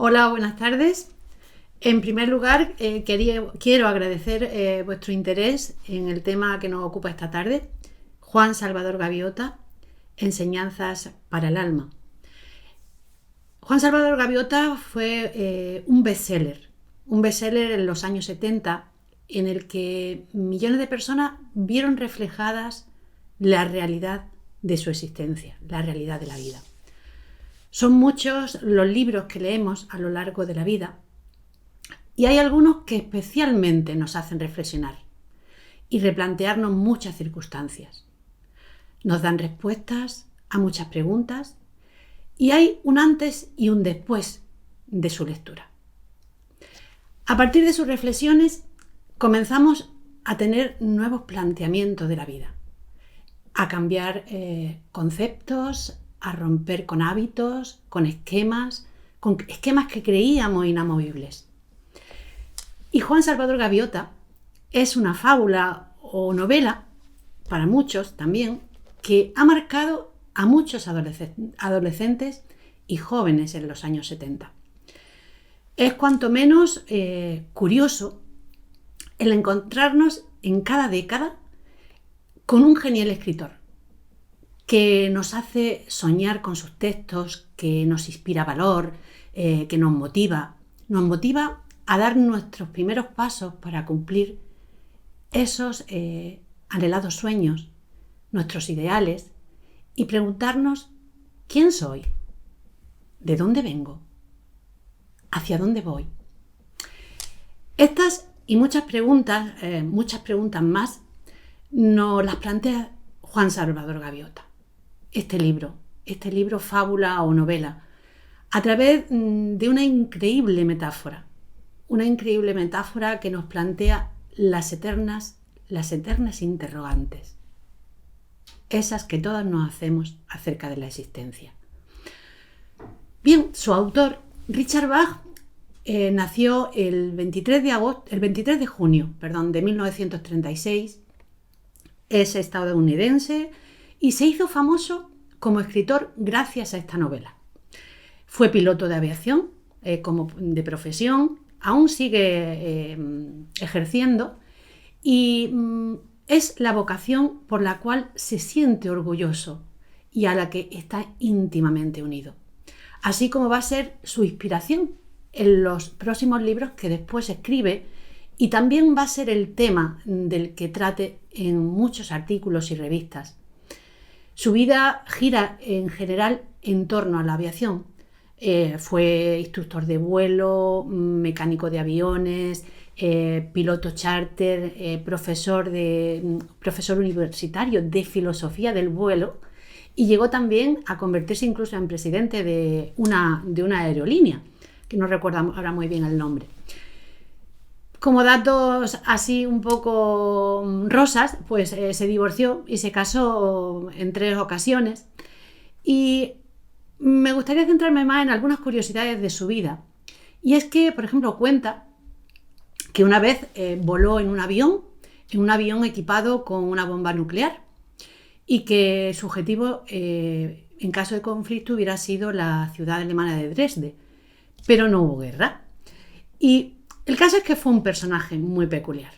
Hola, buenas tardes. En primer lugar, quiero agradecer vuestro interés en el tema que nos ocupa esta tarde, Juan Salvador Gaviota, Enseñanzas para el alma. Juan Salvador Gaviota fue un bestseller en los años 70, en el que millones de personas vieron reflejadas la realidad de su existencia, la realidad de la vida. Son muchos los libros que leemos a lo largo de la vida y hay algunos que especialmente nos hacen reflexionar y replantearnos muchas circunstancias. Nos dan respuestas a muchas preguntas y hay un antes y un después de su lectura. A partir de sus reflexiones comenzamos a tener nuevos planteamientos de la vida, a cambiar conceptos, a romper con hábitos, con esquemas que creíamos inamovibles. Y Juan Salvador Gaviota es una fábula o novela, para muchos también, que ha marcado a muchos adolescentes y jóvenes en los años 70. Es cuanto menos curioso el encontrarnos en cada década con un genial escritor que nos hace soñar con sus textos, que nos inspira valor, que nos motiva a dar nuestros primeros pasos para cumplir esos anhelados sueños, nuestros ideales, y preguntarnos ¿quién soy? ¿De dónde vengo? ¿Hacia dónde voy? Estas y muchas preguntas más, nos las plantea Juan Salvador Gaviota. Este libro fábula o novela, a través de una increíble metáfora que nos plantea las eternas interrogantes, esas que todas nos hacemos acerca de la existencia. Bien, su autor, Richard Bach, nació el 23 de junio de 1936, es estadounidense y se hizo famoso como escritor gracias a esta novela. Fue piloto de aviación como de profesión, aún sigue ejerciendo y es la vocación por la cual se siente orgulloso y a la que está íntimamente unido. Así como va a ser su inspiración en los próximos libros que después escribe y también va a ser el tema del que trate en muchos artículos y revistas. Su vida gira en general en torno a la aviación. Fue instructor de vuelo, mecánico de aviones, piloto charter, profesor universitario de filosofía del vuelo y llegó también a convertirse incluso en presidente de una aerolínea, que no recuerdo ahora muy bien el nombre. Como datos así un poco rosas, pues se divorció y se casó en 3 ocasiones. Y me gustaría centrarme más en algunas curiosidades de su vida. Y es que, por ejemplo, cuenta que una vez voló en un avión equipado con una bomba nuclear y que su objetivo, en caso de conflicto, hubiera sido la ciudad alemana de Dresde. Pero no hubo guerra. Y el caso es que fue un personaje muy peculiar.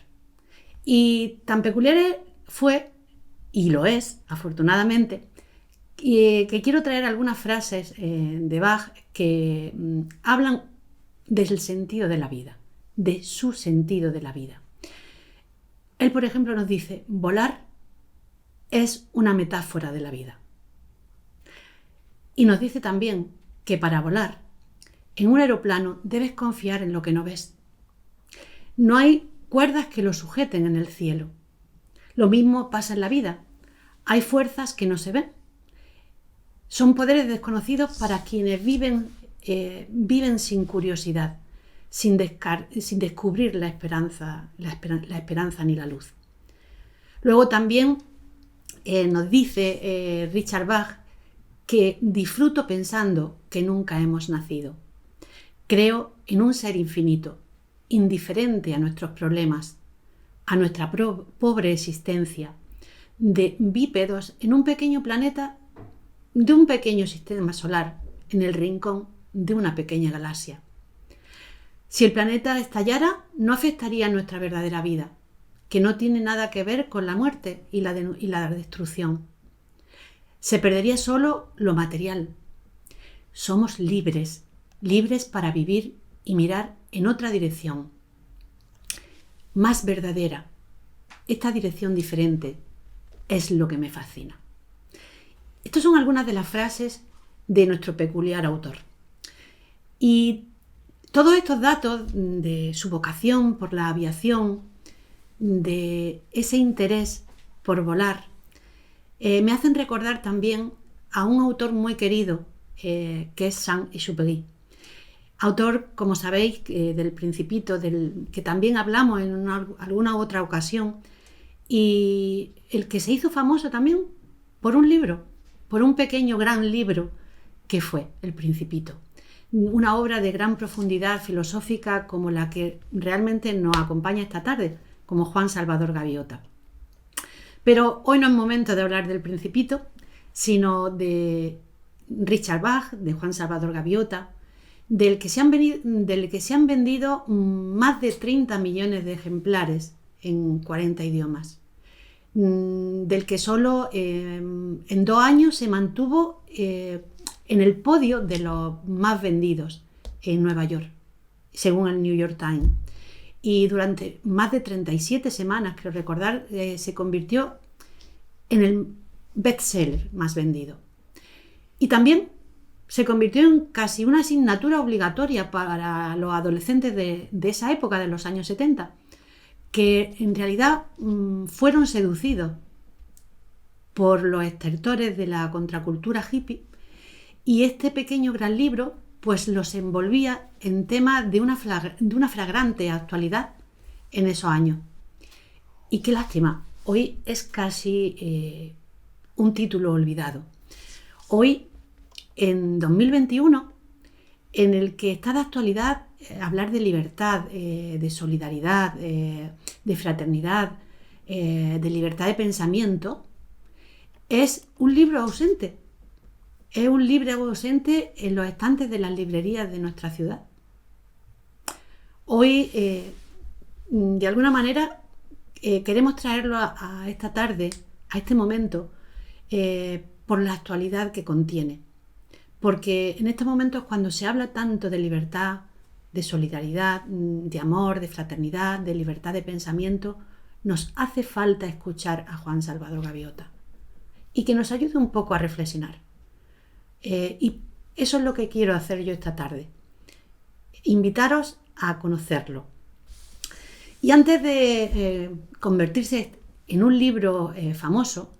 Y tan peculiar fue, y lo es, afortunadamente, que quiero traer algunas frases de Bach que hablan del sentido de la vida, de su sentido de la vida. Él, por ejemplo, nos dice: volar es una metáfora de la vida. Y nos dice también que para volar en un aeroplano debes confiar en lo que no ves. No hay cuerdas que lo sujeten en el cielo. Lo mismo pasa en la vida. Hay fuerzas que no se ven. Son poderes desconocidos para quienes viven sin curiosidad, sin descubrir la esperanza ni la luz. Luego también nos dice Richard Bach que disfruto pensando que nunca hemos nacido. Creo en un ser infinito, indiferente a nuestros problemas, a nuestra pobre existencia, de bípedos en un pequeño planeta de un pequeño sistema solar, en el rincón de una pequeña galaxia. Si el planeta estallara, no afectaría a nuestra verdadera vida, que no tiene nada que ver con la muerte y la destrucción. Se perdería solo lo material. Somos libres, libres para vivir y mirar en otra dirección, más verdadera. Esta dirección diferente es lo que me fascina. Estas son algunas de las frases de nuestro peculiar autor. Y todos estos datos de su vocación por la aviación, de ese interés por volar, me hacen recordar también a un autor muy querido, que es Saint-Exupéry. Autor, como sabéis, del Principito, del que también hablamos en alguna otra ocasión, y el que se hizo famoso también por un libro, por un pequeño gran libro que fue El Principito. Una obra de gran profundidad filosófica como la que realmente nos acompaña esta tarde, como Juan Salvador Gaviota. Pero hoy no es momento de hablar del Principito, sino de Richard Bach, de Juan Salvador Gaviota, del que se han vendido más de 30 millones de ejemplares en 40 idiomas, del que solo en 2 años se mantuvo en el podio de los más vendidos en Nueva York, según el New York Times. Y durante más de 37 semanas, creo recordar, se convirtió en el bestseller más vendido. Y también se convirtió en casi una asignatura obligatoria para los adolescentes de esa época, de los años 70, que en realidad fueron seducidos por los estertores de la contracultura hippie, y este pequeño gran libro pues los envolvía en temas de una fragrante actualidad en esos años. Y qué lástima, hoy es casi un título olvidado. Hoy, en 2021, en el que está de actualidad hablar de libertad, de solidaridad, de fraternidad, de libertad de pensamiento, es un libro ausente. Es un libro ausente en los estantes de las librerías de nuestra ciudad. Hoy, de alguna manera, queremos traerlo a esta tarde, a este momento, por la actualidad que contiene. Porque en estos momentos, cuando se habla tanto de libertad, de solidaridad, de amor, de fraternidad, de libertad de pensamiento, nos hace falta escuchar a Juan Salvador Gaviota y que nos ayude un poco a reflexionar. Y eso es lo que quiero hacer yo esta tarde, invitaros a conocerlo. Y antes de convertirse en un libro famoso,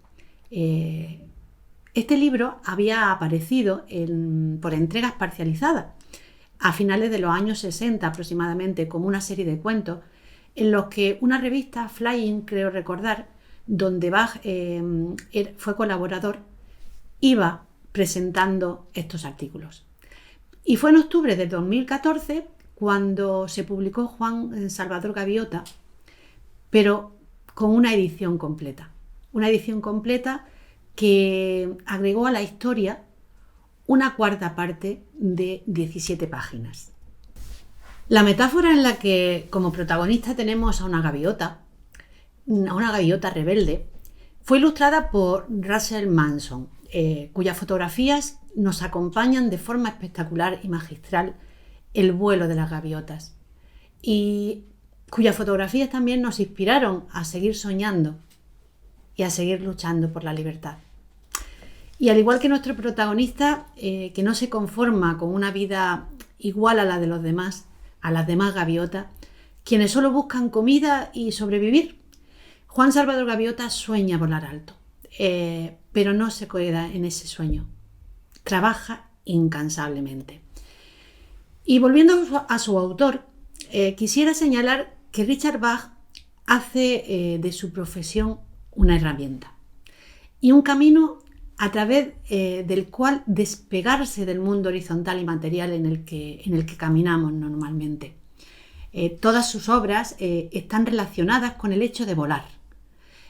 este libro había aparecido por entregas parcializadas a finales de los años 60 aproximadamente, como una serie de cuentos en los que una revista, Flying, creo recordar, donde Bach fue colaborador, iba presentando estos artículos. Y fue en octubre de 2014 cuando se publicó Juan Salvador Gaviota, pero con una edición completa. Una edición completa que agregó a la historia una cuarta parte de 17 páginas. La metáfora en la que como protagonista tenemos a una gaviota rebelde, fue ilustrada por Russell Manson, cuyas fotografías nos acompañan de forma espectacular y magistral el vuelo de las gaviotas, y cuyas fotografías también nos inspiraron a seguir soñando y a seguir luchando por la libertad. Y al igual que nuestro protagonista, que no se conforma con una vida igual a la de los demás, a las demás gaviotas, quienes solo buscan comida y sobrevivir, Juan Salvador Gaviota sueña volar alto, pero no se queda en ese sueño. Trabaja incansablemente. Y volviendo a su autor, quisiera señalar que Richard Bach hace de su profesión una herramienta y un camino a través del cual despegarse del mundo horizontal y material en el que caminamos normalmente. Todas sus obras están relacionadas con el hecho de volar,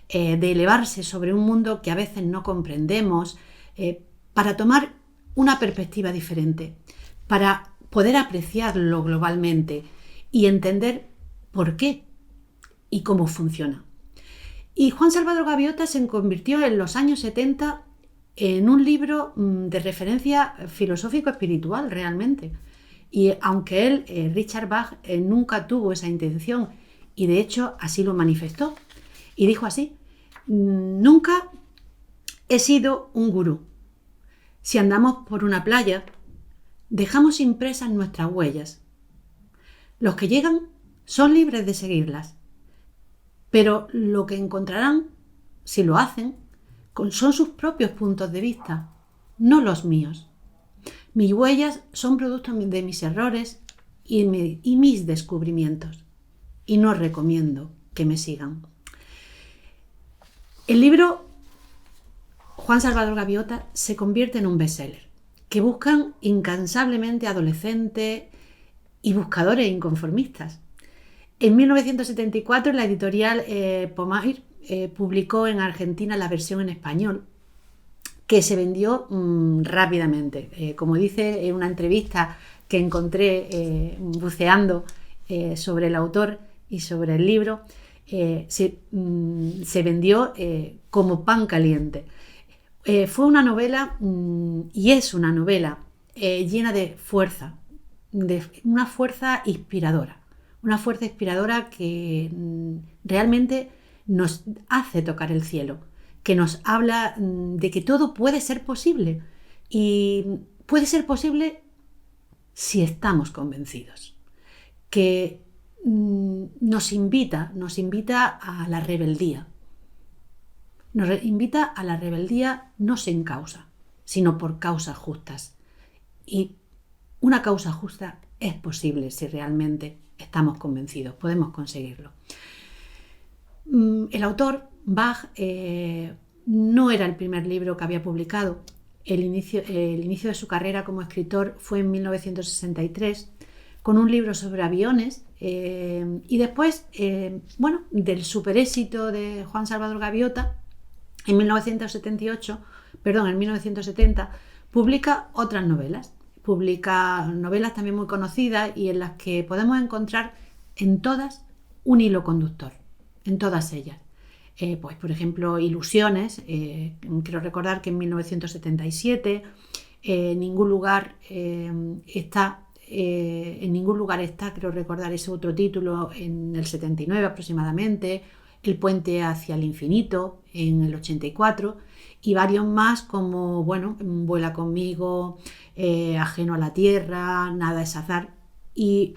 de elevarse sobre un mundo que a veces no comprendemos, para tomar una perspectiva diferente, para poder apreciarlo globalmente y entender por qué y cómo funciona. Y Juan Salvador Gaviota se convirtió en los años 70 en un libro de referencia filosófico-espiritual realmente. Y aunque él, Richard Bach, nunca tuvo esa intención, y de hecho así lo manifestó, y dijo así: nunca he sido un gurú. Si andamos por una playa, dejamos impresas nuestras huellas. Los que llegan son libres de seguirlas, pero lo que encontrarán, si lo hacen, son sus propios puntos de vista, no los míos. Mis huellas son producto de mis errores y mis descubrimientos, y no recomiendo que me sigan. El libro Juan Salvador Gaviota se convierte en un bestseller que buscan incansablemente adolescentes y buscadores inconformistas. En 1974 la editorial Pomaire publicó en Argentina la versión en español, que se vendió rápidamente. Como dice en una entrevista que encontré buceando sobre el autor y sobre el libro, se vendió como pan caliente. Fue una novela, y es una novela llena de fuerza, una fuerza inspiradora. Una fuerza inspiradora que realmente nos hace tocar el cielo, que nos habla de que todo puede ser posible, y puede ser posible si estamos convencidos, que nos invita a la rebeldía. Nos invita a la rebeldía no sin causa, sino por causas justas. Y una causa justa es posible si realmente estamos convencidos, podemos conseguirlo. El autor, Bach, no era el primer libro que había publicado. El inicio de su carrera como escritor fue en 1963, con un libro sobre aviones, y después, del superéxito de Juan Salvador Gaviota, en 1970, publica otras novelas. Publica novelas también muy conocidas y en las que podemos encontrar en todas un hilo conductor, en todas ellas. Pues, por ejemplo, Ilusiones, quiero recordar que en 1977, en ningún lugar está, quiero recordar ese otro título, en el 79 aproximadamente, El puente hacia el infinito, en el 84, y varios más como, Vuela conmigo, Ajeno a la tierra, Nada es azar, y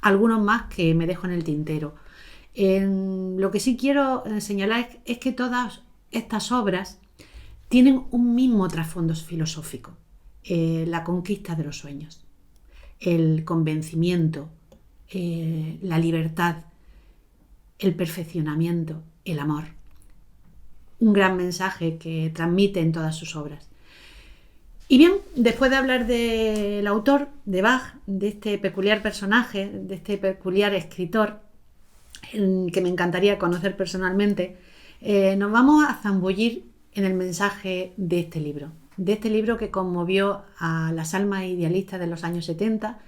algunos más que me dejo en el tintero. Lo que sí quiero señalar es que todas estas obras tienen un mismo trasfondo filosófico: la conquista de los sueños, el convencimiento, la libertad, el perfeccionamiento, el amor. Un gran mensaje que transmite en todas sus obras. Y bien, después de hablar del autor, de Bach, de este peculiar personaje, de este peculiar escritor, que me encantaría conocer personalmente, nos vamos a zambullir en el mensaje de este libro que conmovió a las almas idealistas de los años 70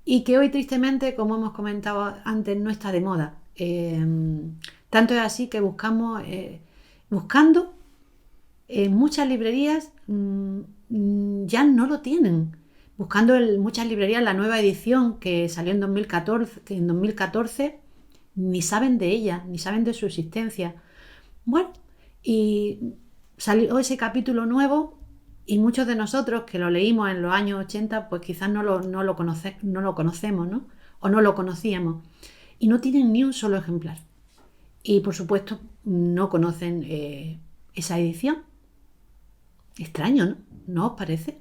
y que hoy, tristemente, como hemos comentado antes, no está de moda. Tanto es así que buscando en muchas librerías ya no lo tienen. Buscando en muchas librerías la nueva edición que salió en 2014, ni saben de ella, ni saben de su existencia. Bueno, y salió ese capítulo nuevo y muchos de nosotros que lo leímos en los años 80, pues quizás no lo conocemos, ¿no? O no lo conocíamos. Y no tienen ni un solo ejemplar. Y por supuesto no conocen esa edición. Extraño, ¿no? ¿No os parece?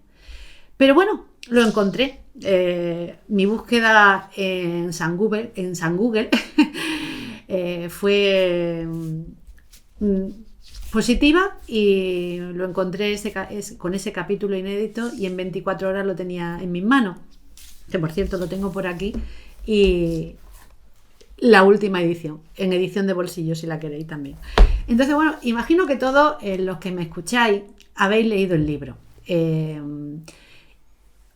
Pero bueno, lo encontré. Mi búsqueda en San Google fue positiva y lo encontré con ese capítulo inédito, y en 24 horas lo tenía en mis manos. Que por cierto lo tengo por aquí, y la última edición, en edición de bolsillo si la queréis también. Entonces, imagino que todos los que me escucháis habéis leído el libro.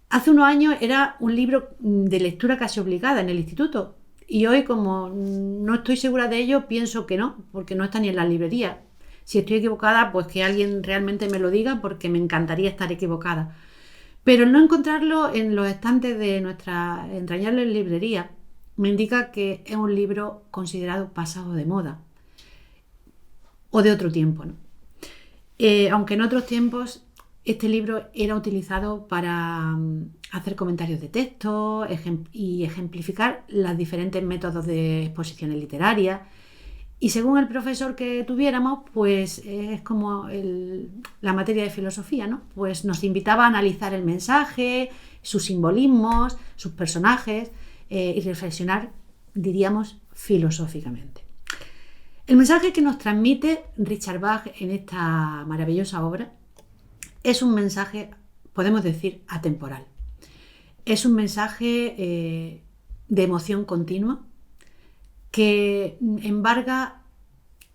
Hace unos años era un libro de lectura casi obligada en el instituto. Y hoy, como no estoy segura de ello, pienso que no, porque no está ni en la librería. Si estoy equivocada, pues que alguien realmente me lo diga, porque me encantaría estar equivocada. Pero el no encontrarlo en los estantes de nuestra entrañable librería me indica que es un libro considerado pasado de moda o de otro tiempo, ¿no? Aunque en otros tiempos este libro era utilizado para hacer comentarios de texto y ejemplificar los diferentes métodos de exposiciones literarias. Y según el profesor que tuviéramos, pues es como la materia de filosofía, ¿no? Pues nos invitaba a analizar el mensaje, sus simbolismos, sus personajes y reflexionar, diríamos, filosóficamente. El mensaje que nos transmite Richard Bach en esta maravillosa obra es un mensaje, podemos decir, atemporal. Es un mensaje de emoción continua que embarga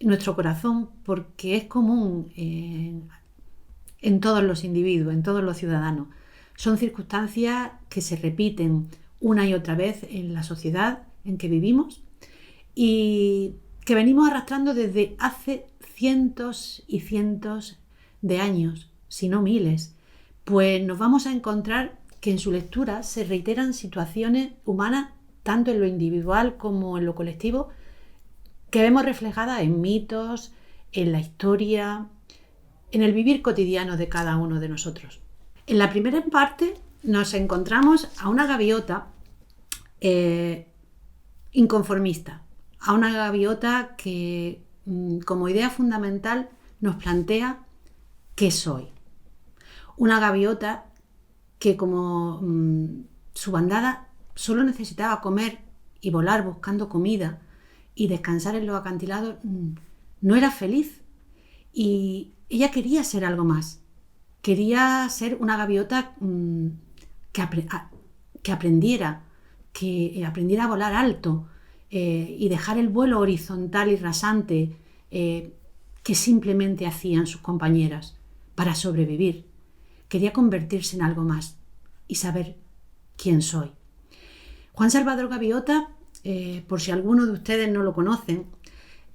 nuestro corazón porque es común en todos los individuos, en todos los ciudadanos. Son circunstancias que se repiten una y otra vez en la sociedad en que vivimos y que venimos arrastrando desde hace cientos y cientos de años, si no miles, pues nos vamos a encontrar que en su lectura se reiteran situaciones humanas, tanto en lo individual como en lo colectivo, que vemos reflejadas en mitos, en la historia, en el vivir cotidiano de cada uno de nosotros. En la primera parte nos encontramos a una gaviota inconformista, a una gaviota que como idea fundamental nos plantea ¿qué soy? Una gaviota que como su bandada solo necesitaba comer y volar buscando comida y descansar en los acantilados, no era feliz. Y ella quería ser algo más. Quería ser una gaviota que aprendiera a volar alto y dejar el vuelo horizontal y rasante que simplemente hacían sus compañeras para sobrevivir. Quería convertirse en algo más y saber quién soy. Juan Salvador Gaviota, por si alguno de ustedes no lo conocen,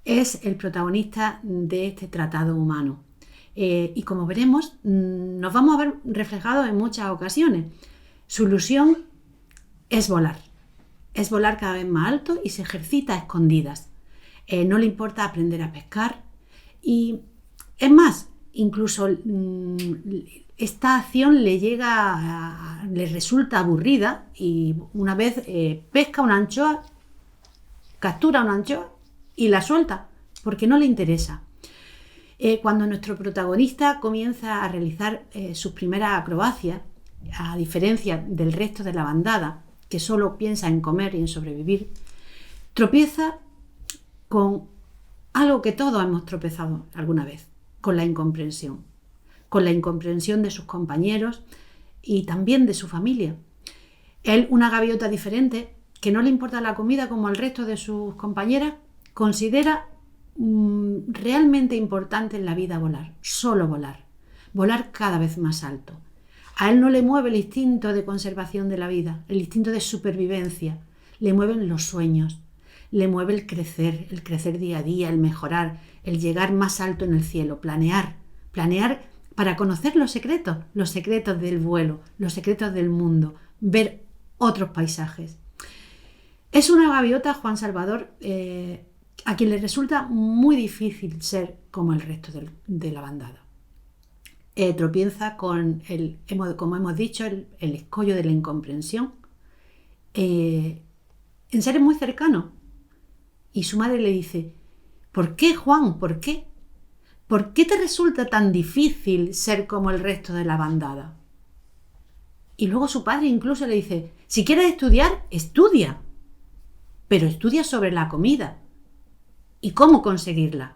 es el protagonista de este tratado humano. Y como veremos, nos vamos a ver reflejados en muchas ocasiones. Su ilusión es volar cada vez más alto y se ejercita a escondidas. No le importa aprender a pescar y es más, incluso esta acción le resulta aburrida y una vez pesca una anchoa, captura una anchoa y la suelta porque no le interesa. Cuando nuestro protagonista comienza a realizar sus primeras acrobacias, a diferencia del resto de la bandada, que solo piensa en comer y en sobrevivir, tropieza con algo que todos hemos tropezado alguna vez, con la incomprensión de sus compañeros y también de su familia. Él, una gaviota diferente, que no le importa la comida como al resto de sus compañeras, considera realmente importante en la vida volar, solo volar cada vez más alto. A él no le mueve el instinto de conservación de la vida, el instinto de supervivencia, le mueven los sueños, le mueve el crecer día a día, el mejorar, el llegar más alto en el cielo, planear para conocer los secretos del vuelo, los secretos del mundo, ver otros paisajes. Es una gaviota, Juan Salvador, a quien le resulta muy difícil ser como el resto de la bandada. Tropieza con como hemos dicho, el escollo de la incomprensión en seres muy cercanos. Y su madre le dice: ¿por qué, Juan? ¿Por qué? ¿Por qué te resulta tan difícil ser como el resto de la bandada? Y luego su padre incluso le dice: si quieres estudiar, estudia, pero estudia sobre la comida y cómo conseguirla.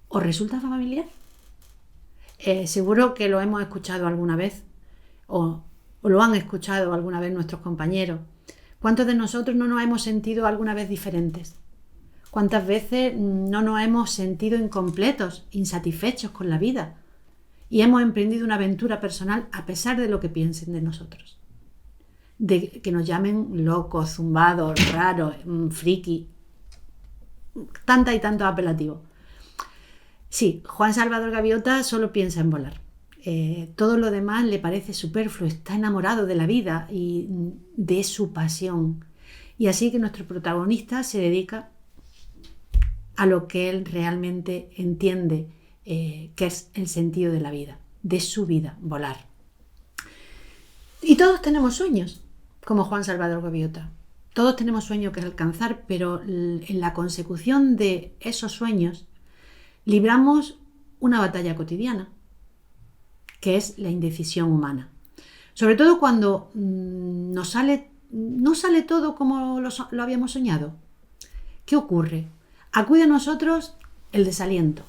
¿Os resulta familiar? Seguro que lo hemos escuchado alguna vez o lo han escuchado alguna vez nuestros compañeros. ¿Cuántos de nosotros no nos hemos sentido alguna vez diferentes? ¿Cuántas veces no nos hemos sentido incompletos, insatisfechos con la vida y hemos emprendido una aventura personal a pesar de lo que piensen de nosotros? de que nos llamen locos, zumbados, raros, friki, tanta y tantos apelativos. Sí, Juan Salvador Gaviota solo piensa en volar. Todo lo demás le parece superfluo, está enamorado de la vida y de su pasión. Y así que nuestro protagonista se dedica a lo que él realmente entiende que es el sentido de la vida, de su vida, volar. Y todos tenemos sueños, como Juan Salvador Gaviota. Todos tenemos sueños que alcanzar, pero en la consecución de esos sueños libramos una batalla cotidiana, que es la indecisión humana. Sobre todo cuando no sale todo como lo habíamos soñado. ¿Qué ocurre? Acude a nosotros el desaliento,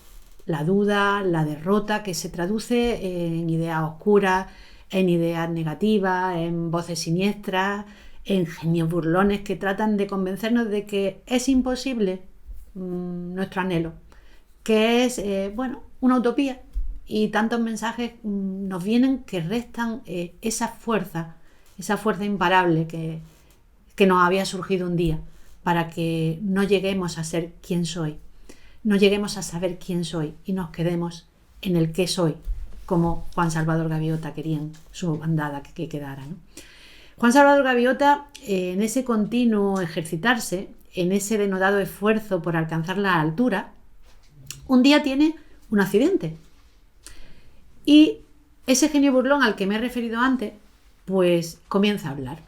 la duda, la derrota, que se traduce en ideas oscuras, en ideas negativas, en voces siniestras, en genios burlones que tratan de convencernos de que es imposible nuestro anhelo, que es una utopía. Y tantos mensajes nos vienen que restan esa fuerza imparable que nos había surgido un día, para que no lleguemos a ser quién soy, no lleguemos a saber quién soy y nos quedemos en el qué soy, como Juan Salvador Gaviota quería en su bandada que quedara, ¿no? Juan Salvador Gaviota, en ese continuo ejercitarse, en ese denodado esfuerzo por alcanzar la altura, un día tiene un accidente. Y ese genio burlón al que me he referido antes, pues comienza a hablar.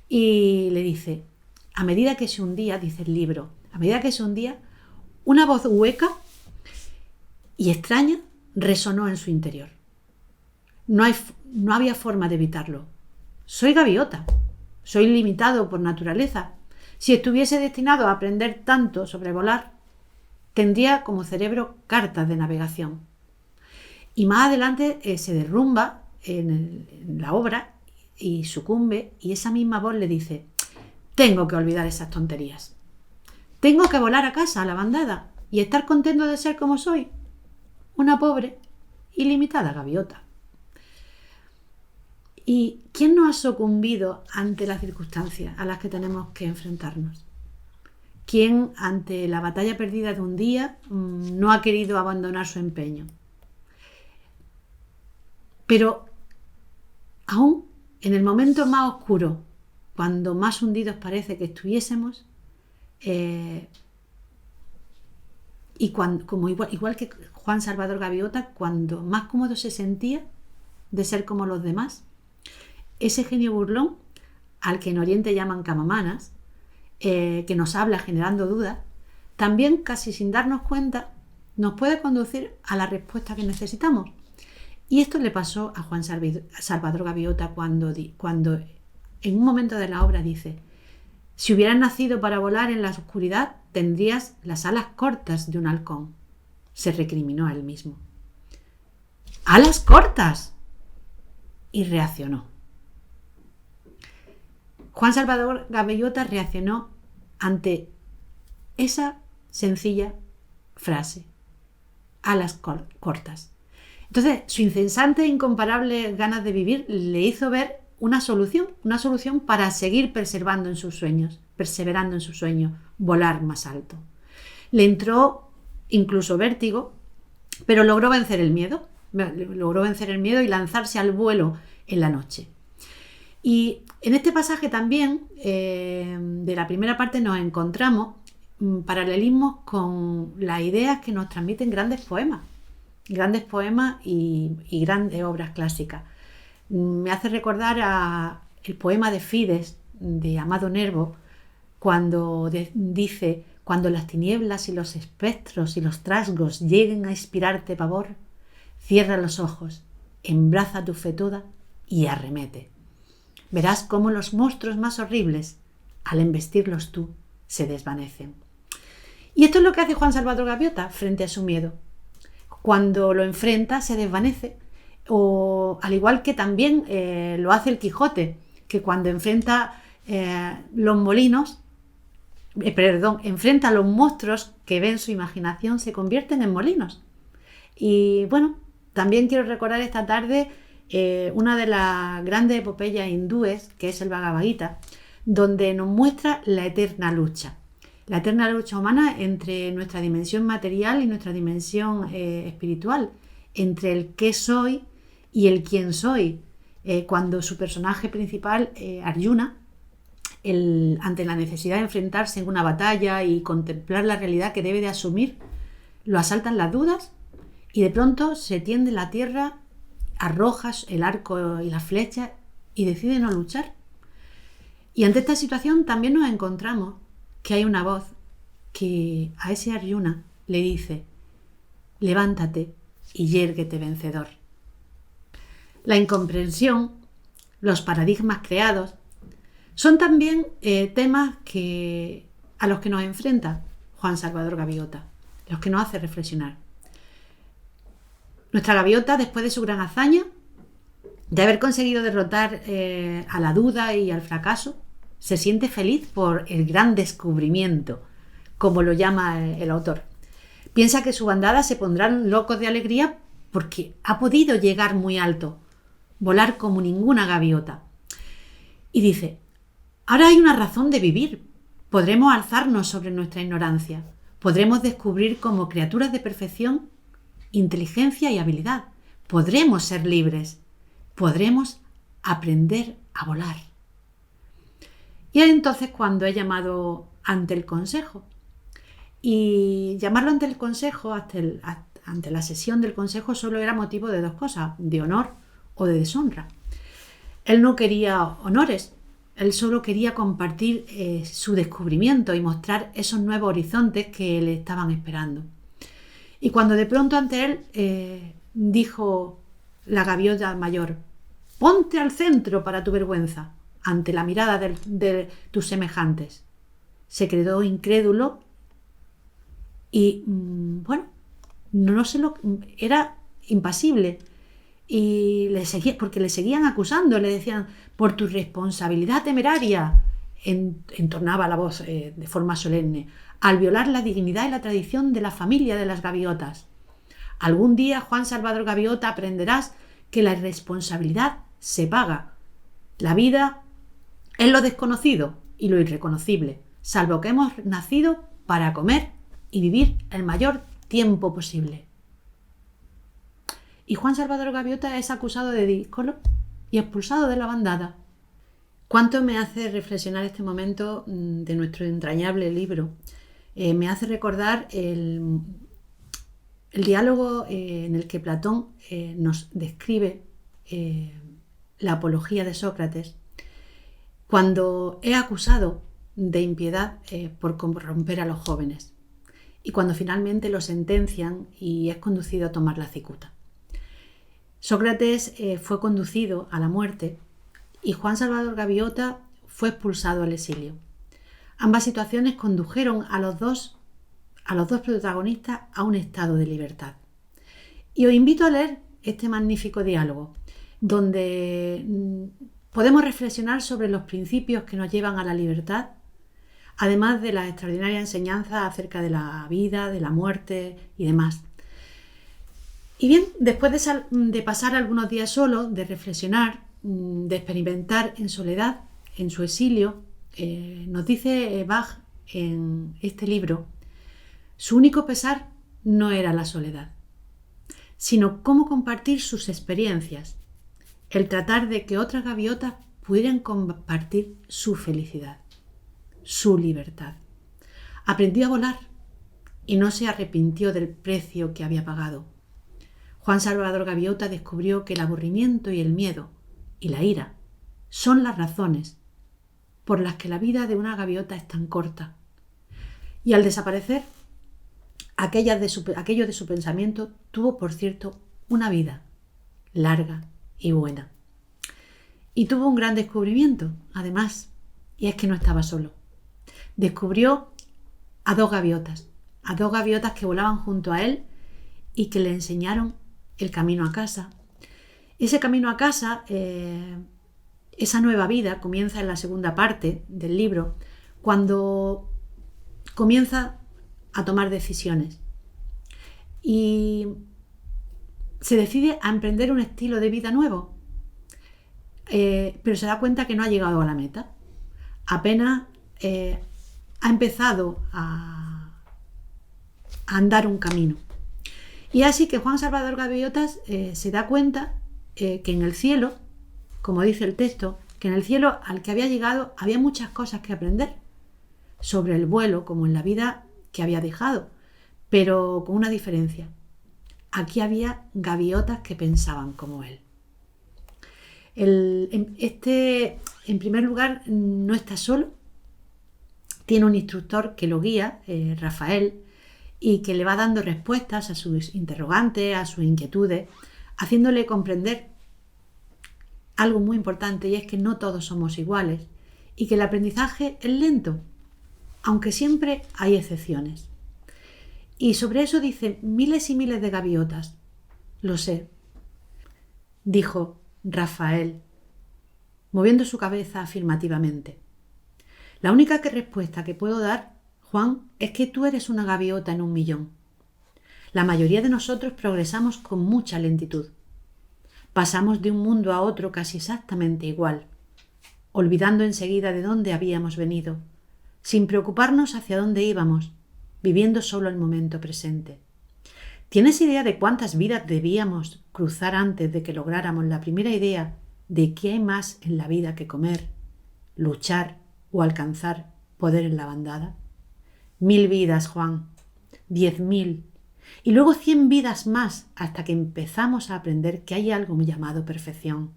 Y le dice, a medida que se hundía, dice el libro, a medida que se hundía, una voz hueca y extraña resonó en su interior. No había forma de evitarlo. Soy Gaviota, soy limitado por naturaleza. Si estuviese destinado a aprender tanto sobre volar, tendría como cerebro cartas de navegación. Y más adelante se derrumba en la obra y sucumbe, y esa misma voz le dice, tengo que olvidar esas tonterías. Tengo que volar a casa, a la bandada, y estar contento de ser como soy, una pobre y limitada gaviota. ¿Y quién no ha sucumbido ante las circunstancias a las que tenemos que enfrentarnos? ¿Quién ante la batalla perdida de un día no ha querido abandonar su empeño? Pero aún en el momento más oscuro, cuando más hundidos parece que estuviésemos, igual que Juan Salvador Gaviota, cuando más cómodo se sentía de ser como los demás, ese genio burlón, al que en Oriente llaman camamanas, que nos habla generando dudas, también casi sin darnos cuenta nos puede conducir a la respuesta que necesitamos. Y esto le pasó a Juan Salvador Gaviota cuando en un momento de la obra dice, si hubieras nacido para volar en la oscuridad, tendrías las alas cortas de un halcón. Se recriminó a él mismo. ¡Alas cortas! Y reaccionó. Juan Salvador Gaviota reaccionó ante esa sencilla frase. Alas cortas. Entonces, su incesante e incomparable ganas de vivir le hizo ver una solución para seguir perseverando en sus sueños, volar más alto. Le entró incluso vértigo, pero logró vencer el miedo y lanzarse al vuelo en la noche. Y en este pasaje también, de la primera parte, nos encontramos paralelismos con las ideas que nos transmiten grandes poemas y grandes obras clásicas. Me hace recordar el poema de Fides, de Amado Nervo, cuando dice, cuando las tinieblas y los espectros y los trasgos lleguen a inspirarte pavor, cierra los ojos, embraza tu fe toda y arremete. Verás cómo los monstruos más horribles, al embestirlos tú, se desvanecen. Y esto es lo que hace Juan Salvador Gaviota frente a su miedo. Cuando lo enfrenta, se desvanece. O al igual que también lo hace el Quijote, que cuando enfrenta enfrenta a los monstruos que ve en su imaginación, se convierten en molinos. Y bueno, también quiero recordar esta tarde una de las grandes epopeyas hindúes, que es el Bhagavad Gita, donde nos muestra la eterna lucha humana entre nuestra dimensión material y nuestra dimensión espiritual, entre el qué soy y el quién soy. Cuando su personaje principal, Arjuna, ante la necesidad de enfrentarse en una batalla y contemplar la realidad que debe de asumir, lo asaltan las dudas y de pronto se tiende la tierra, arrojas el arco y las flechas y decide no luchar. Y ante esta situación también nos encontramos que hay una voz que a ese Arjuna le dice: levántate y yérguete vencedor. La incomprensión, los paradigmas creados, son también temas a los que nos enfrenta Juan Salvador Gaviota, los que nos hace reflexionar. Nuestra gaviota, después de su gran hazaña, de haber conseguido derrotar a la duda y al fracaso, se siente feliz por el gran descubrimiento, como lo llama el autor. Piensa que su bandada se pondrán locos de alegría porque ha podido llegar muy alto, volar como ninguna gaviota. Y dice: ahora hay una razón de vivir. Podremos alzarnos sobre nuestra ignorancia. Podremos descubrir como criaturas de perfección inteligencia y habilidad. Podremos ser libres. Podremos aprender a volar. Y es entonces cuando he llamado ante el consejo. Y llamarlo ante el consejo, ante la sesión del consejo, solo era motivo de dos cosas: de honor o de deshonra. Él no quería honores, él solo quería compartir su descubrimiento y mostrar esos nuevos horizontes que le estaban esperando. Y cuando de pronto ante él dijo la gaviota mayor: ponte al centro para tu vergüenza, ante la mirada de tus semejantes. Se quedó incrédulo y, era impasible. Y porque le seguían acusando, le decían: por tu responsabilidad temeraria, entornaba la voz de forma solemne, al violar la dignidad y la tradición de la familia de las gaviotas. Algún día, Juan Salvador Gaviota, aprenderás que la irresponsabilidad se paga. La vida es lo desconocido y lo irreconocible, salvo que hemos nacido para comer y vivir el mayor tiempo posible. Y Juan Salvador Gaviota es acusado de díscolo y expulsado de la bandada. ¿Cuánto me hace reflexionar este momento de nuestro entrañable libro? Me hace recordar el diálogo en el que Platón nos describe la apología de Sócrates, cuando es acusado de impiedad por corromper a los jóvenes, y cuando finalmente lo sentencian y es conducido a tomar la cicuta. Sócrates fue conducido a la muerte y Juan Salvador Gaviota fue expulsado al exilio. Ambas situaciones condujeron a los dos protagonistas a un estado de libertad. Y os invito a leer este magnífico diálogo, donde podemos reflexionar sobre los principios que nos llevan a la libertad, además de las extraordinarias enseñanzas acerca de la vida, de la muerte y demás. Y bien, después de pasar algunos días solo, de reflexionar, de experimentar en soledad, en su exilio, nos dice Bach en este libro: su único pesar no era la soledad, sino cómo compartir sus experiencias, el tratar de que otras gaviotas pudieran compartir su felicidad, su libertad. Aprendió a volar y no se arrepintió del precio que había pagado. Juan Salvador Gaviota descubrió que el aburrimiento y el miedo y la ira son las razones por las que la vida de una gaviota es tan corta. Y al desaparecer aquello de su pensamiento, tuvo, por cierto, una vida larga y buena. Y tuvo un gran descubrimiento, además, y es que no estaba solo. Descubrió a dos gaviotas que volaban junto a él y que le enseñaron el camino a casa. Ese camino a casa, esa nueva vida, comienza en la segunda parte del libro, cuando comienza a tomar decisiones y se decide a emprender un estilo de vida nuevo, pero se da cuenta que no ha llegado a la meta. Apenas ha empezado a andar un camino. Y así que Juan Salvador Gaviotas se da cuenta que en el cielo, como dice el texto, que en el cielo al que había llegado había muchas cosas que aprender sobre el vuelo, como en la vida que había dejado, pero con una diferencia. Aquí había gaviotas que pensaban como él. En primer lugar, no está solo. Tiene un instructor que lo guía, Rafael, y que le va dando respuestas a sus interrogantes, a sus inquietudes, haciéndole comprender algo muy importante, y es que no todos somos iguales y que el aprendizaje es lento, aunque siempre hay excepciones. Y sobre eso dice: miles y miles de gaviotas. Lo sé, dijo Rafael, moviendo su cabeza afirmativamente. La única respuesta que puedo dar, Juan, es que tú eres una gaviota en 1.000.000. La mayoría de nosotros progresamos con mucha lentitud. Pasamos de un mundo a otro casi exactamente igual, olvidando enseguida de dónde habíamos venido, sin preocuparnos hacia dónde íbamos, viviendo solo el momento presente. ¿Tienes idea de cuántas vidas debíamos cruzar antes de que lográramos la primera idea de que hay más en la vida que comer, luchar o alcanzar poder en la bandada? 1.000 vidas, Juan, 10.000, y luego 100 vidas más hasta que empezamos a aprender que hay algo llamado perfección,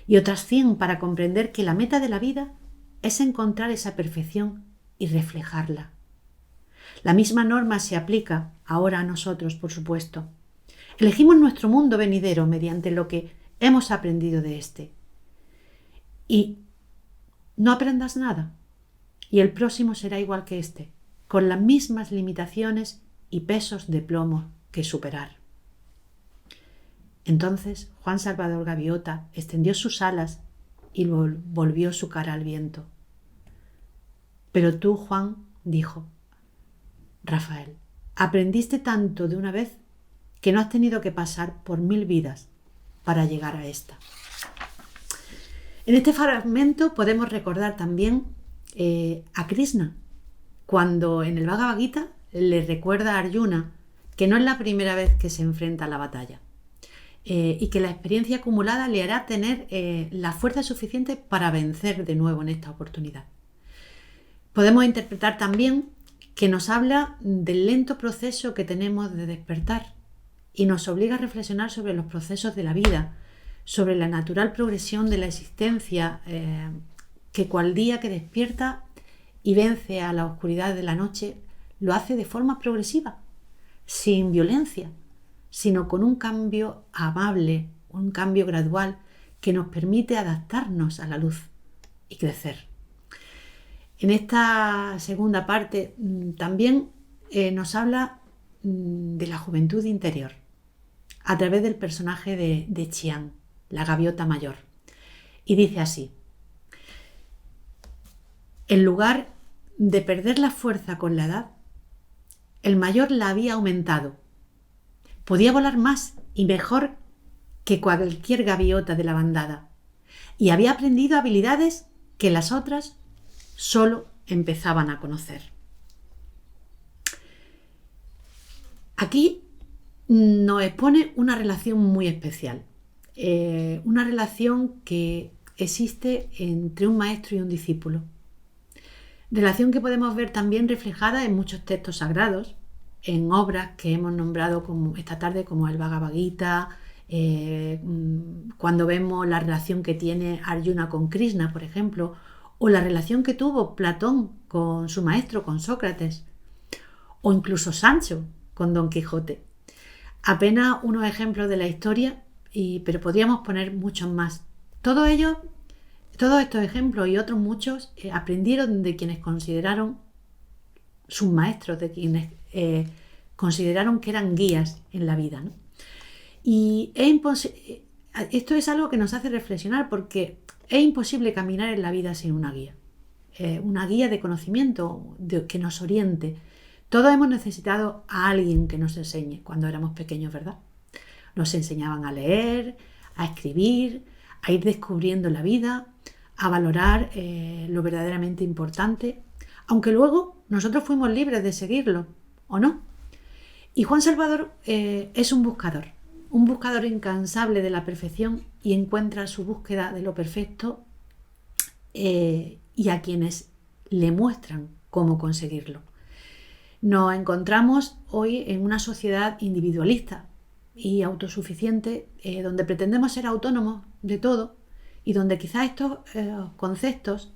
y otras 100 para comprender que la meta de la vida es encontrar esa perfección y reflejarla. La misma norma se aplica ahora a nosotros, por supuesto. Elegimos nuestro mundo venidero mediante lo que hemos aprendido de este. Y no aprendas nada, y el próximo será igual que este, con las mismas limitaciones y pesos de plomo que superar. Entonces Juan Salvador Gaviota extendió sus alas y volvió su cara al viento. Pero tú, Juan, dijo Rafael, aprendiste tanto de una vez que no has tenido que pasar por 1.000 vidas para llegar a esta. En este fragmento podemos recordar también a Krishna, cuando en el Bhagavad Gita le recuerda a Arjuna que no es la primera vez que se enfrenta a la batalla y que la experiencia acumulada le hará tener la fuerza suficiente para vencer de nuevo en esta oportunidad. Podemos interpretar también que nos habla del lento proceso que tenemos de despertar y nos obliga a reflexionar sobre los procesos de la vida, sobre la natural progresión de la existencia, que cual día que despierta y vence a la oscuridad de la noche, lo hace de forma progresiva, sin violencia, sino con un cambio amable, un cambio gradual que nos permite adaptarnos a la luz y crecer. En esta segunda parte también nos habla de la juventud interior a través del personaje de Chiang, la gaviota mayor. Y dice así: en lugar de perder la fuerza con la edad, el mayor la había aumentado. Podía volar más y mejor que cualquier gaviota de la bandada y había aprendido habilidades que las otras solo empezaban a conocer. Aquí nos expone una relación muy especial, una relación que existe entre un maestro y un discípulo. Relación que podemos ver también reflejada en muchos textos sagrados, en obras que hemos nombrado esta tarde como el Bhagavad Gita, cuando vemos la relación que tiene Arjuna con Krishna, por ejemplo, o la relación que tuvo Platón con su maestro, con Sócrates, o incluso Sancho con Don Quijote. Apenas unos ejemplos de la historia, pero podríamos poner muchos más. Todos estos ejemplos y otros muchos aprendieron de quienes consideraron sus maestros, de quienes consideraron que eran guías en la vida, ¿no? Y esto es algo que nos hace reflexionar, porque es imposible caminar en la vida sin una guía de conocimiento que nos oriente. Todos hemos necesitado a alguien que nos enseñe cuando éramos pequeños, ¿verdad? Nos enseñaban a leer, a escribir, a ir descubriendo la vida, a valorar lo verdaderamente importante, aunque luego nosotros fuimos libres de seguirlo, ¿o no? Y Juan Salvador es un buscador incansable de la perfección, y encuentra su búsqueda de lo perfecto y a quienes le muestran cómo conseguirlo. Nos encontramos hoy en una sociedad individualista y autosuficiente, donde pretendemos ser autónomos de todo y donde quizás estos conceptos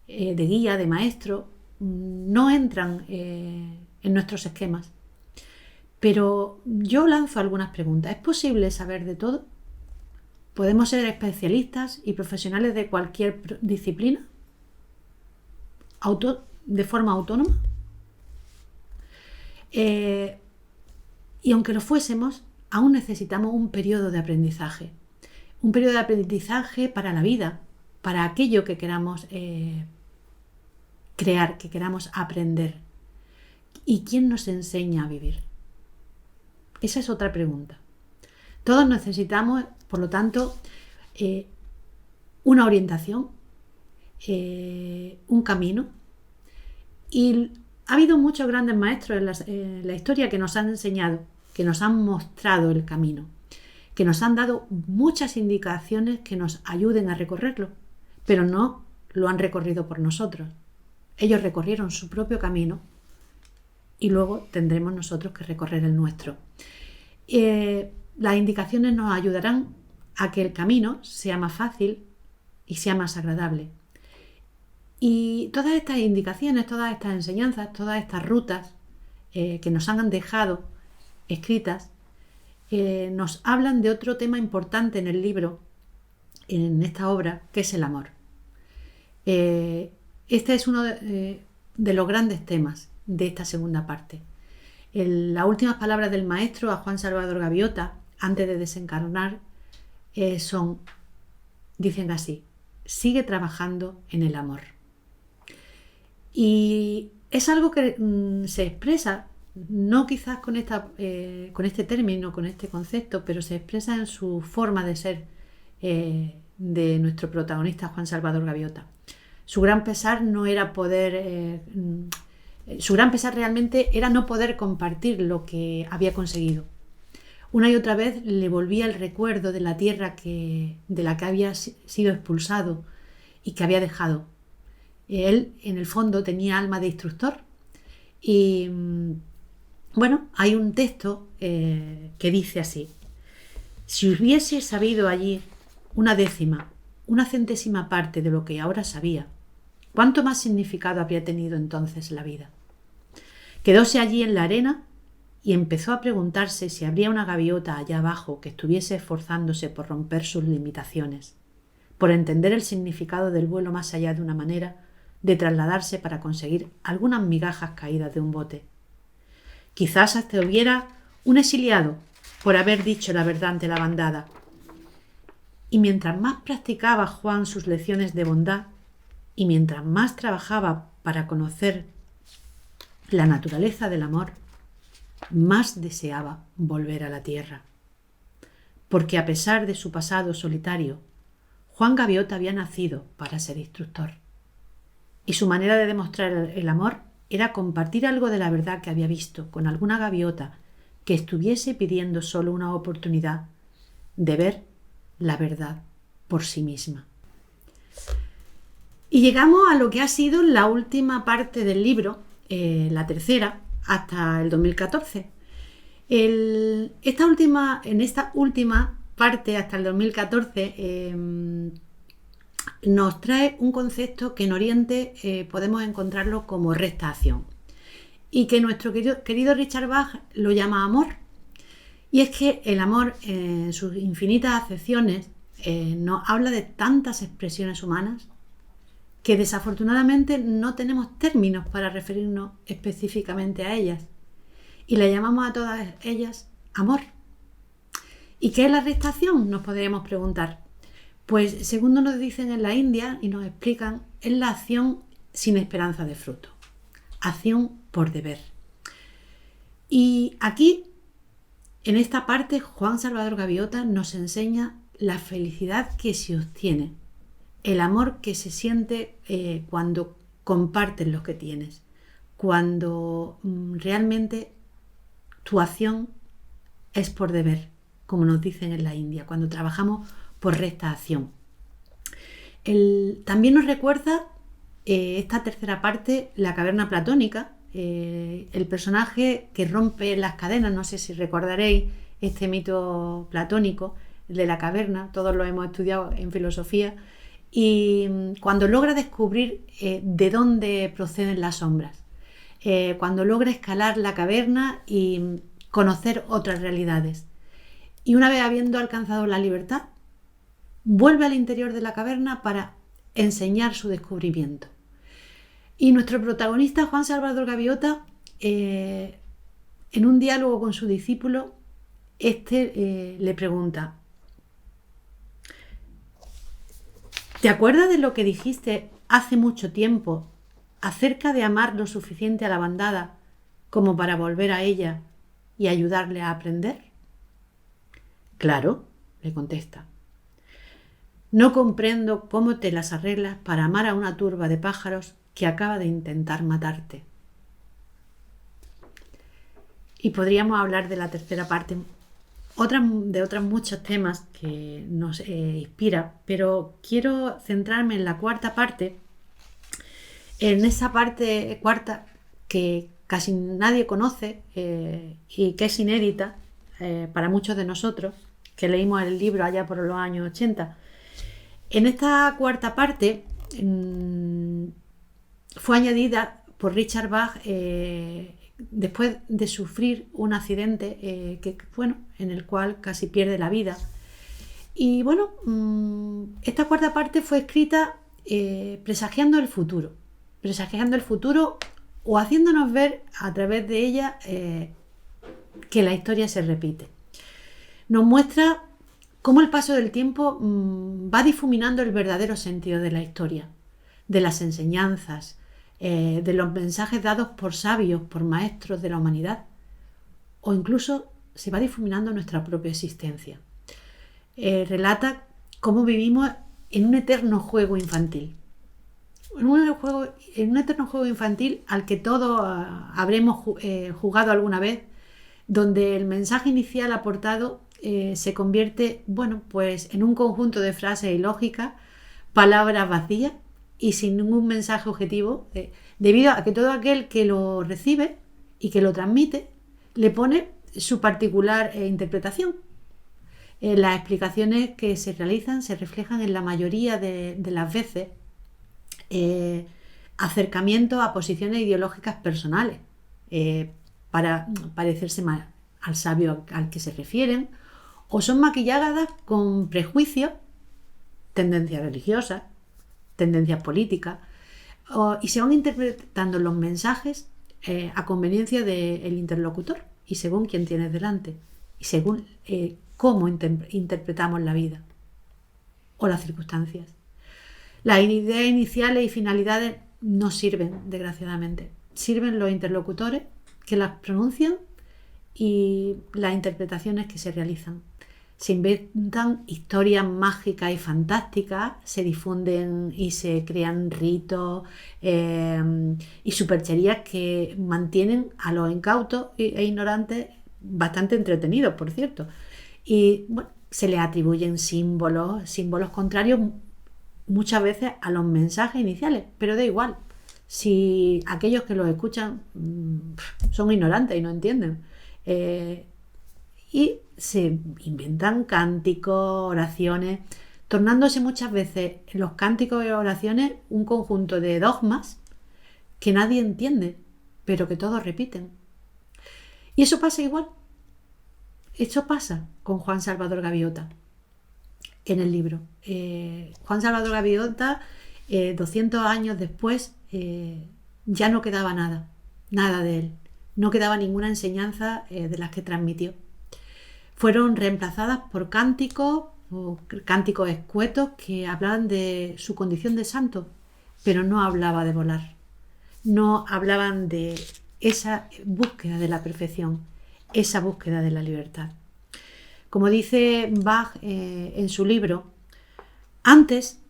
de guía, de maestro, no entran en nuestros esquemas. Pero yo lanzo algunas preguntas. ¿Es posible saber de todo? ¿Podemos ser especialistas y profesionales de cualquier disciplina de forma autónoma? Y aunque lo fuésemos, aún necesitamos un periodo de aprendizaje. Un periodo de aprendizaje para la vida, para aquello que queramos crear, que queramos aprender. ¿Y quién nos enseña a vivir? Esa es otra pregunta. Todos necesitamos, por lo tanto, una orientación, un camino. Y ha habido muchos grandes maestros en la historia que nos han enseñado, que nos han mostrado el camino, que nos han dado muchas indicaciones que nos ayuden a recorrerlo, pero no lo han recorrido por nosotros. Ellos recorrieron su propio camino y luego tendremos nosotros que recorrer el nuestro. Las indicaciones nos ayudarán a que el camino sea más fácil y sea más agradable. Y todas estas indicaciones, todas estas enseñanzas, todas estas rutas que nos han dejado escritas, nos hablan de otro tema importante en el libro, en esta obra, que es el amor. Este es uno de los grandes temas de esta segunda parte. Las últimas palabras del maestro a Juan Salvador Gaviota, antes de desencarnar, dicen así: sigue trabajando en el amor. Y es algo que se expresa, no quizás con este término, con este concepto, pero se expresa en su forma de ser de nuestro protagonista Juan Salvador Gaviota. Su gran pesar no era su gran pesar realmente era no poder compartir lo que había conseguido. Una y otra vez le volvía el recuerdo de la tierra de la que había sido expulsado y que había dejado. Él, en el fondo, tenía alma de instructor. Y bueno, hay un texto que dice así: si hubiese sabido allí una centésima parte de lo que ahora sabía, ¿cuánto más significado habría tenido entonces la vida? Quedóse allí en la arena y empezó a preguntarse si habría una gaviota allá abajo que estuviese esforzándose por romper sus limitaciones, por entender el significado del vuelo más allá de una manera de trasladarse para conseguir algunas migajas caídas de un bote. Quizás hasta hubiera un exiliado por haber dicho la verdad ante la bandada. Y mientras más practicaba Juan sus lecciones de bondad, y mientras más trabajaba para conocer la naturaleza del amor, más deseaba volver a la tierra. Porque a pesar de su pasado solitario, Juan Gaviota había nacido para ser instructor. Y su manera de demostrar el amor era compartir algo de la verdad que había visto con alguna gaviota que estuviese pidiendo solo una oportunidad de ver la verdad por sí misma. Y llegamos a lo que ha sido la última parte del libro, la tercera, hasta el 2014. En esta última parte, hasta el 2014, nos trae un concepto que en Oriente podemos encontrarlo como recta acción, y que nuestro querido Richard Bach lo llama amor. Y es que el amor, en sus infinitas acepciones, nos habla de tantas expresiones humanas que desafortunadamente no tenemos términos para referirnos específicamente a ellas, y le llamamos a todas ellas amor. ¿Y qué es la recta acción?, nos podríamos preguntar. Pues según nos dicen en la India y nos explican, es la acción sin esperanza de fruto, acción por deber. Y aquí, en esta parte, Juan Salvador Gaviota nos enseña la felicidad que se obtiene, el amor que se siente cuando compartes lo que tienes, cuando realmente tu acción es por deber, como nos dicen en la India, cuando trabajamos por recta acción. También nos recuerda esta tercera parte, la caverna platónica, el personaje que rompe las cadenas. No sé si recordaréis este mito platónico, el de la caverna, todos lo hemos estudiado en filosofía, y cuando logra descubrir de dónde proceden las sombras, cuando logra escalar la caverna y conocer otras realidades. Y una vez habiendo alcanzado la libertad, vuelve al interior de la caverna para enseñar su descubrimiento. Y nuestro protagonista, Juan Salvador Gaviota, en un diálogo con su discípulo, le pregunta: ¿te acuerdas de lo que dijiste hace mucho tiempo acerca de amar lo suficiente a la bandada como para volver a ella y ayudarle a aprender? Claro, le contesta. No comprendo cómo te las arreglas para amar a una turba de pájaros que acaba de intentar matarte. Y podríamos hablar de la tercera parte, de otros muchos temas que nos inspira, pero quiero centrarme en la cuarta parte, en esa parte cuarta que casi nadie conoce y que es inédita para muchos de nosotros, que leímos el libro allá por los años 80. En esta cuarta parte fue añadida por Richard Bach después de sufrir un accidente en el cual casi pierde la vida. Y bueno, esta cuarta parte fue escrita presagiando el futuro o haciéndonos ver a través de ella que la historia se repite. Nos muestra cómo el paso del tiempo va difuminando el verdadero sentido de la historia, de las enseñanzas, de los mensajes dados por sabios, por maestros de la humanidad, o incluso se va difuminando nuestra propia existencia. Relata cómo vivimos en un eterno juego infantil, en un eterno juego infantil al que todos habremos jugado alguna vez, donde el mensaje inicial aportado se convierte, pues en un conjunto de frases ilógicas, palabras vacías y sin ningún mensaje objetivo, debido a que todo aquel que lo recibe y que lo transmite le pone su particular interpretación. Las explicaciones que se realizan se reflejan en la mayoría de las veces acercamiento a posiciones ideológicas personales para parecerse más al sabio al que se refieren, o son maquilladas con prejuicios, tendencias religiosas, tendencias políticas, y se van interpretando los mensajes a conveniencia del interlocutor y según quien tienes delante y según cómo interpretamos la vida o las circunstancias. Las ideas iniciales y finalidades no sirven, desgraciadamente. Sirven los interlocutores que las pronuncian y las interpretaciones que se realizan. Se inventan historias mágicas y fantásticas, se difunden y se crean ritos y supercherías que mantienen a los incautos e ignorantes bastante entretenidos, por cierto. Y se les atribuyen símbolos contrarios muchas veces a los mensajes iniciales, pero da igual. Si aquellos que los escuchan son ignorantes y no entienden. Y se inventan cánticos, oraciones, tornándose muchas veces los cánticos y oraciones un conjunto de dogmas que nadie entiende, pero que todos repiten. Y eso pasa igual. Esto pasa con Juan Salvador Gaviota en el libro. Juan Salvador Gaviota, 200 años después, ya no quedaba nada de él. No quedaba ninguna enseñanza de las que transmitió. Fueron reemplazadas por cánticos escuetos que hablaban de su condición de santo, pero no hablaba de volar. No hablaban de esa búsqueda de la perfección, esa búsqueda de la libertad. Como dice Bach en su libro, antes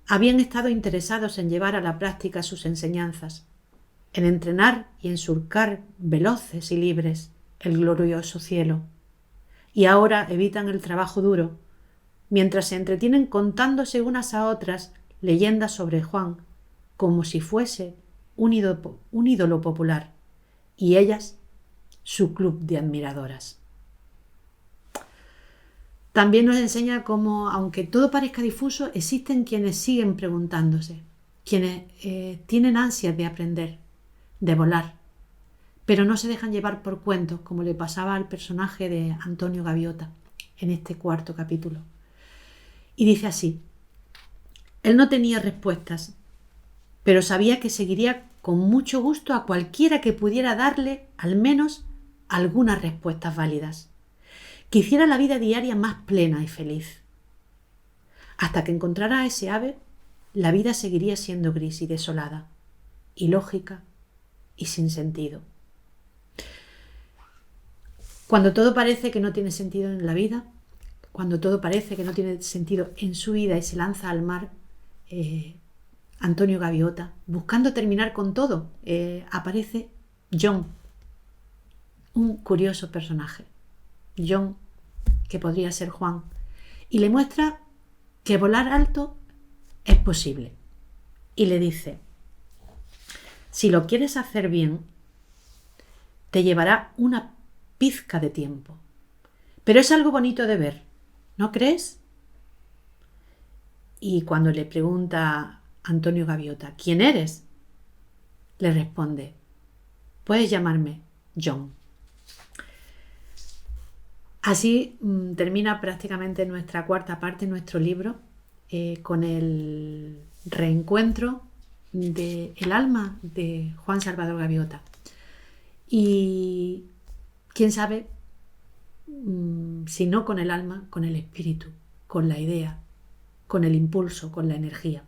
habían estado interesados en llevar a la práctica sus enseñanzas, en entrenar y en surcar veloces y libres el glorioso cielo. Y ahora evitan el trabajo duro, mientras se entretienen contándose unas a otras leyendas sobre Juan, como si fuese un ídolo popular, y ellas su club de admiradoras. También nos enseña cómo, aunque todo parezca difuso, existen quienes siguen preguntándose, quienes tienen ansias de aprender, de volar, pero no se dejan llevar por cuentos, como le pasaba al personaje de Antonio Gaviota en este 4º capítulo. Y dice así: él no tenía respuestas, pero sabía que seguiría con mucho gusto a cualquiera que pudiera darle al menos algunas respuestas válidas, que hiciera la vida diaria más plena y feliz. Hasta que encontrara a ese ave, la vida seguiría siendo gris y desolada, ilógica y sin sentido. Cuando todo parece que no tiene sentido en la vida, cuando todo parece que no tiene sentido en su vida y se lanza al mar, Antonio Gaviota, buscando terminar con todo, aparece John, un curioso personaje. John, que podría ser Juan, y le muestra que volar alto es posible. Y le dice: si lo quieres hacer bien, te llevará una pizca de tiempo. Pero es algo bonito de ver, ¿no crees? Y cuando le pregunta Antonio Gaviota: ¿quién eres?, le responde: puedes llamarme John. Así termina prácticamente nuestra 4ª parte, nuestro libro, con el reencuentro del alma de Juan Salvador Gaviota. Y quién sabe, si no con el alma, con el espíritu, con la idea, con el impulso, con la energía.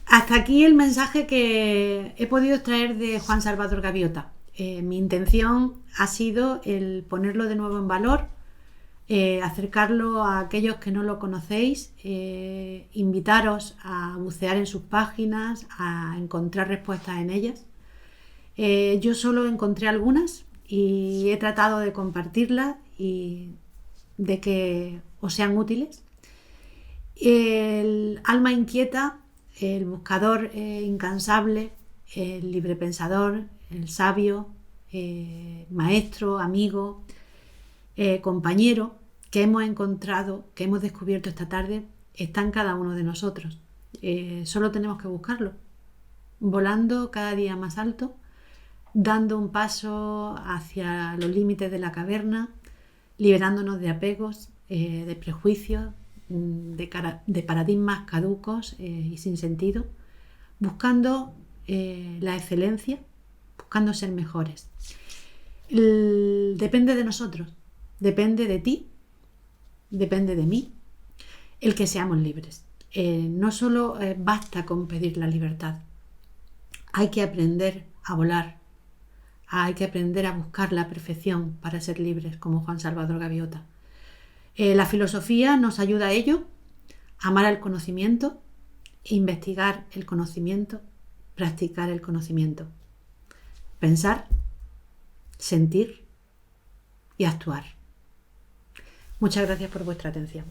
Hasta aquí el mensaje que he podido extraer de Juan Salvador Gaviota. Mi intención ha sido el ponerlo de nuevo en valor, acercarlo a aquellos que no lo conocéis, invitaros a bucear en sus páginas, a encontrar respuestas en ellas. Yo solo encontré algunas y he tratado de compartirlas y de que os sean útiles. El alma inquieta, el buscador incansable, el librepensador, el sabio, maestro, amigo, compañero que hemos encontrado, que hemos descubierto esta tarde, está en cada uno de nosotros. Solo tenemos que buscarlo, volando cada día más alto, dando un paso hacia los límites de la caverna, liberándonos de apegos, de prejuicios, de paradigmas caducos y sin sentido, buscando la excelencia, buscando ser mejores. Depende de nosotros, depende de ti, depende de mí, el que seamos libres. No solo basta con pedir la libertad, hay que aprender a volar, hay que aprender a buscar la perfección para ser libres, como Juan Salvador Gaviota. La filosofía nos ayuda a ello, a amar el conocimiento, investigar el conocimiento, practicar el conocimiento, pensar, sentir y actuar. Muchas gracias por vuestra atención.